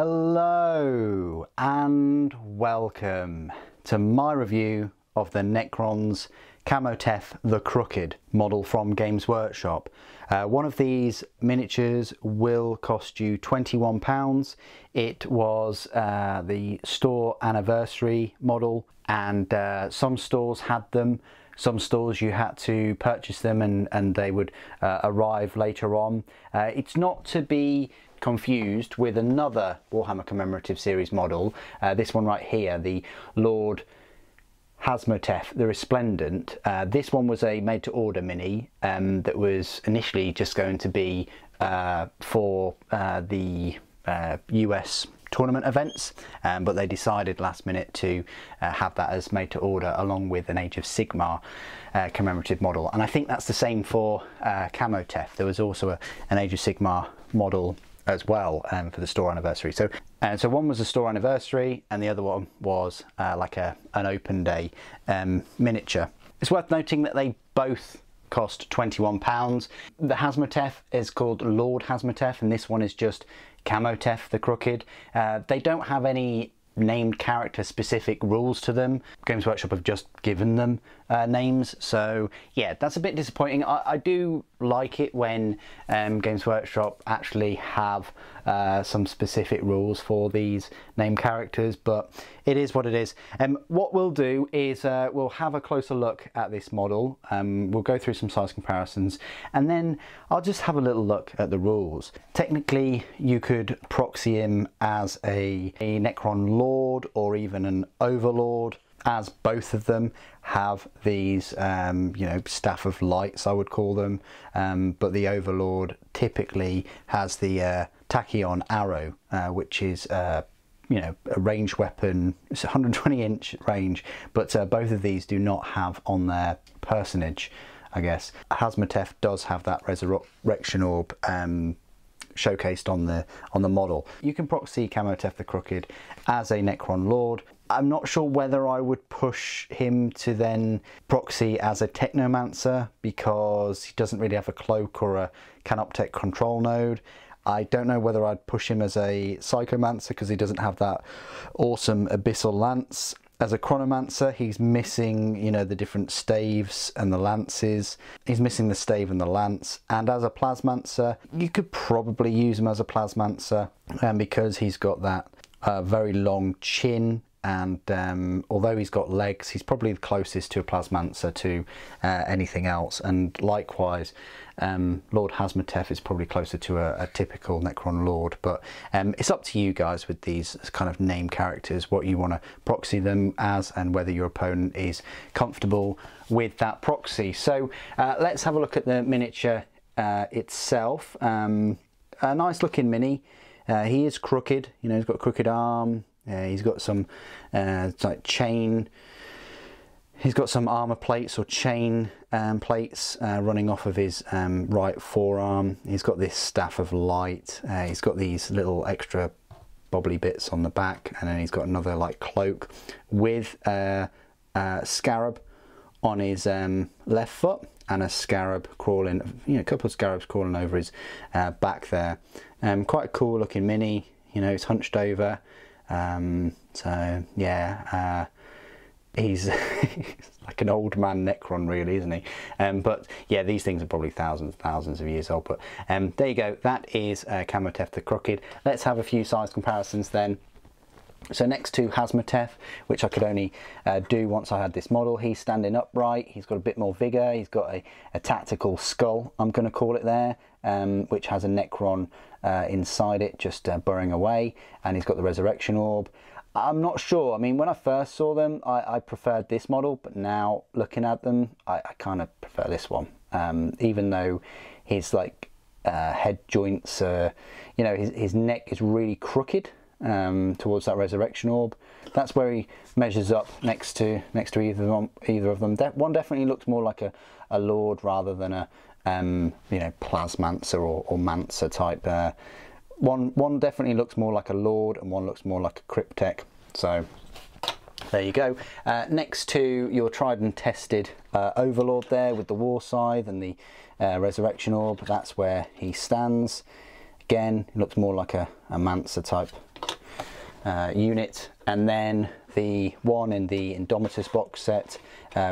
Hello and welcome to my review of the Necrons Kamoteph the Crooked model from Games Workshop. One of these miniatures will cost you £21. It was the store anniversary model, and some stores had them. Some stores you had to purchase them and they would arrive later on. It's not to be confused with another Warhammer Commemorative Series model. This one right here, the Lord Kamoteph the Resplendent. This one was a made-to-order mini that was initially just going to be for the US tournament events, but they decided last minute to have that as made to order along with an Age of Sigmar commemorative model. And I think that's the same for Kamoteph. There was also an Age of Sigmar model as well for the store anniversary. So one was a store anniversary and the other one was like an open day miniature. It's worth noting that they both cost £21. The Kamoteph is called Lord Kamoteph and this one is just Kamoteph the Crooked. They don't have any named character specific rules to them. Games Workshop have just given them names, so yeah, that's a bit disappointing. I do like it when Games Workshop actually have some specific rules for these named characters, but it is what it is. What we'll do is we'll have a closer look at this model. We'll go through some size comparisons and then I'll just have a little look at the rules. Technically you could proxy him as a Necron Lord or even an Overlord, as both of them have these you know, staff of lights I would call them, but the Overlord typically has the tachyon arrow, which is you know, a ranged weapon. It's 120-inch range, but both of these do not have on their personage, I guess. Kamoteph does have that resurrection orb showcased on the model. You can proxy Kamoteph the Crooked as a Necron Lord. I'm not sure whether I would push him to then proxy as a Technomancer because he doesn't really have a cloak or a Canoptech control node. I don't know whether I'd push him as a Psychomancer because he doesn't have that awesome Abyssal Lance. As a Chronomancer, he's missing, you know, the different staves and the lances. He's missing the stave and the lance. And as a Plasmancer, you could probably use him as a Plasmancer because he's got that very long chin. And although he's got legs, he's probably the closest to a Plasmancer to anything else. And likewise, Lord Kamoteph is probably closer to a typical Necron Lord. But it's up to you guys with these kind of name characters, what you want to proxy them as and whether your opponent is comfortable with that proxy. So let's have a look at the miniature itself. A nice looking mini. He is crooked, you know, he's got a crooked arm. He's got some like chain, he's got some armor plates or chain plates running off of his right forearm. He's got this staff of light, he's got these little extra bobbly bits on the back, and then he's got another like cloak with a scarab on his left foot and a scarab crawling, you know, a couple of scarabs crawling over his back there. Quite a cool looking mini, you know, he's hunched over. So yeah, he's like an old man Necron really, isn't he? But yeah, these things are probably thousands of years old. But there you go, that is Kamoteph the Crooked. Let's have a few size comparisons then. So next to Kamoteph, which I could only do once I had this model, he's standing upright, he's got a bit more vigour, he's got a tactical skull, I'm going to call it there, which has a Necron inside it, just burrowing away, and he's got the resurrection orb. I'm not sure, I mean, when I first saw them, I preferred this model, but now looking at them, I kind of prefer this one, even though his like head joints, you know, his neck is really crooked towards that resurrection orb. That's where he measures up next to either of them. One definitely looks more like a Lord rather than a you know, Plasmancer or Mancer type. One definitely looks more like a Lord and one looks more like a Cryptek. So there you go. Next to your tried and tested Overlord there with the War Scythe and the Resurrection Orb, that's where he stands. Again, it looks more like a Mancer type unit, and then the one in the Indomitus box set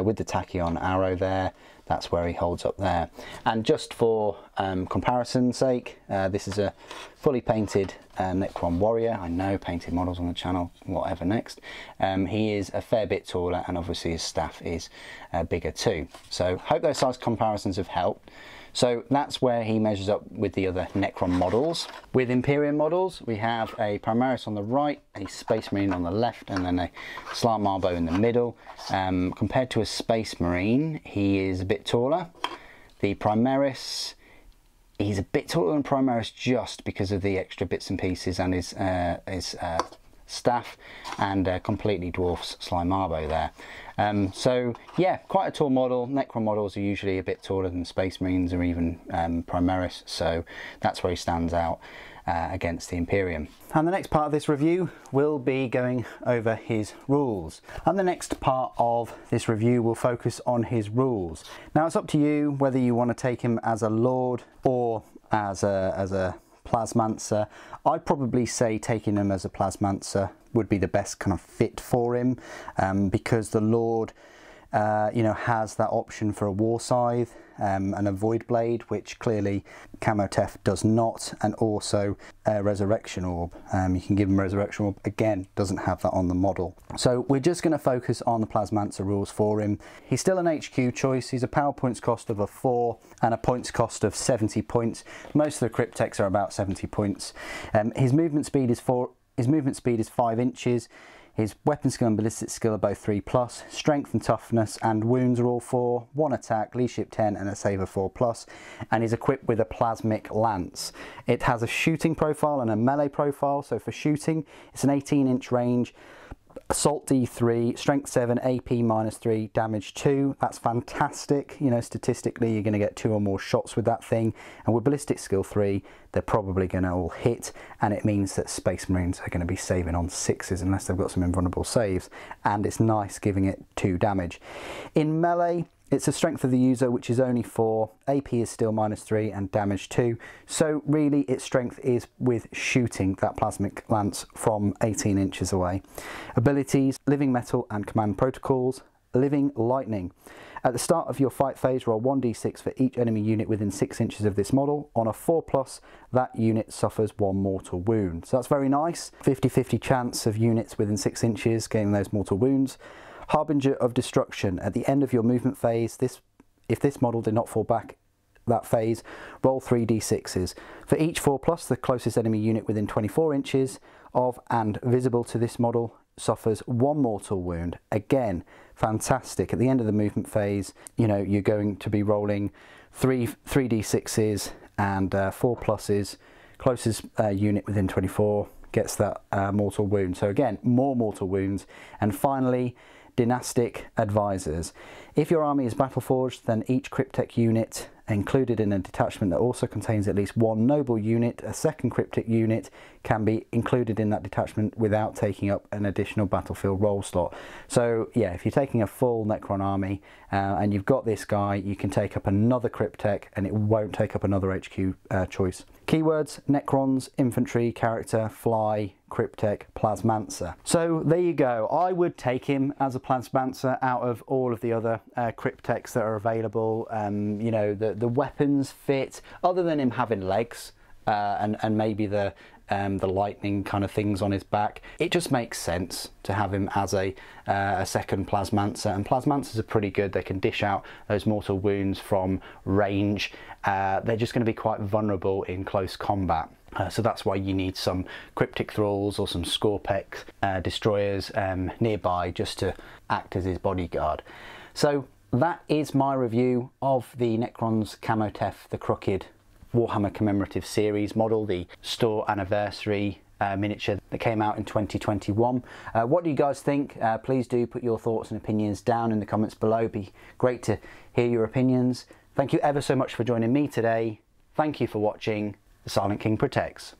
with the tachyon arrow there. That's where he holds up there. And just for comparison's sake, this is a fully painted Necron warrior. I know, painted models on the channel, whatever next. He is a fair bit taller, and obviously his staff is bigger too. So hope those size comparisons have helped. So that's where he measures up with the other Necron models. With Imperium models, we have a Primaris on the right, a Space Marine on the left, and then a Slant Marbo in the middle. Compared to a Space Marine, he is a bit taller. The Primaris, he's a bit taller than Primaris just because of the extra bits and pieces and his staff, and completely dwarfs Slant Marbo there. So yeah, quite a tall model. Necron models are usually a bit taller than Space Marines or even Primaris, so that's where he stands out against the Imperium. And the next part of this review will be going over his rules. And the next part of this review will focus on his rules. Now it's up to you whether you want to take him as a Lord or as a Plasmancer. I'd probably say taking him as a Plasmancer would be the best kind of fit for him, because the Lord you know, has that option for a War Scythe and a Void Blade, which clearly Kamoteph does not, and also a Resurrection Orb. You can give him Resurrection Orb, again, doesn't have that on the model. So we're just going to focus on the Plasmancer rules for him. He's still an HQ choice. He's a power points cost of a 4 and a points cost of 70 points. Most of the Cryptechs are about 70 points. His movement speed is 5 inches. His weapon skill and ballistic skill are both 3+, strength and toughness and wounds are all 4, 1 attack, leadership 10 and a save of 4+, and he's equipped with a plasmic lance. It has a shooting profile and a melee profile, so for shooting it's an 18-inch range, assault D3, strength 7, AP -3, damage 2. That's fantastic. You know, statistically you're going to get 2 or more shots with that thing, and with ballistic skill 3 they're probably going to all hit, and it means that Space Marines are going to be saving on 6s unless they've got some invulnerable saves, and it's nice giving it 2 damage. In melee, it's a strength of the user, which is only 4, AP is still -3 and damage 2, so really its strength is with shooting that plasmic lance from 18 inches away. Abilities: Living Metal and Command Protocols. Living Lightning. At the start of your fight phase, roll 1d6 for each enemy unit within 6 inches of this model. On a 4+, that unit suffers 1 mortal wound. So that's very nice. 50-50 chance of units within 6 inches getting those mortal wounds. Harbinger of Destruction. At the end of your movement phase, if this model did not fall back that phase, roll 3d6s. For each 4+, the closest enemy unit within 24 inches of and visible to this model suffers 1 mortal wound. Again, fantastic. At the end of the movement phase, you know, you're going to be rolling 3d6s and 4+s. Closest unit within 24 gets that mortal wound. So again, more mortal wounds. And finally, Dynastic Advisors. If your army is Battleforged, then each Cryptech unit included in a detachment that also contains at least 1 noble unit, a second Cryptech unit, can be included in that detachment without taking up an additional battlefield roll slot. So yeah, if you're taking a full Necron army and you've got this guy, you can take up another Cryptech and it won't take up another HQ choice. Keywords: Necrons, Infantry, Character, Fly, Cryptech, Plasmancer. So there you go. I would take him as a Plasmancer out of all of the other Cryptechs that are available. You know, the weapons fit, other than him having legs and maybe the lightning kind of things on his back. It just makes sense to have him as a second Plasmancer, and Plasmancers are pretty good. They can dish out those mortal wounds from range. They're just going to be quite vulnerable in close combat. So that's why you need some Cryptic Thralls or some Scorpex destroyers nearby just to act as his bodyguard. So that is my review of the Necrons Kamoteph the Crooked Warhammer Commemorative Series model, the store anniversary miniature that came out in 2021. What do you guys think? Please do put your thoughts and opinions down in the comments below. It'd be great to hear your opinions. Thank you ever so much for joining me today. Thank you for watching. The Silent King protects.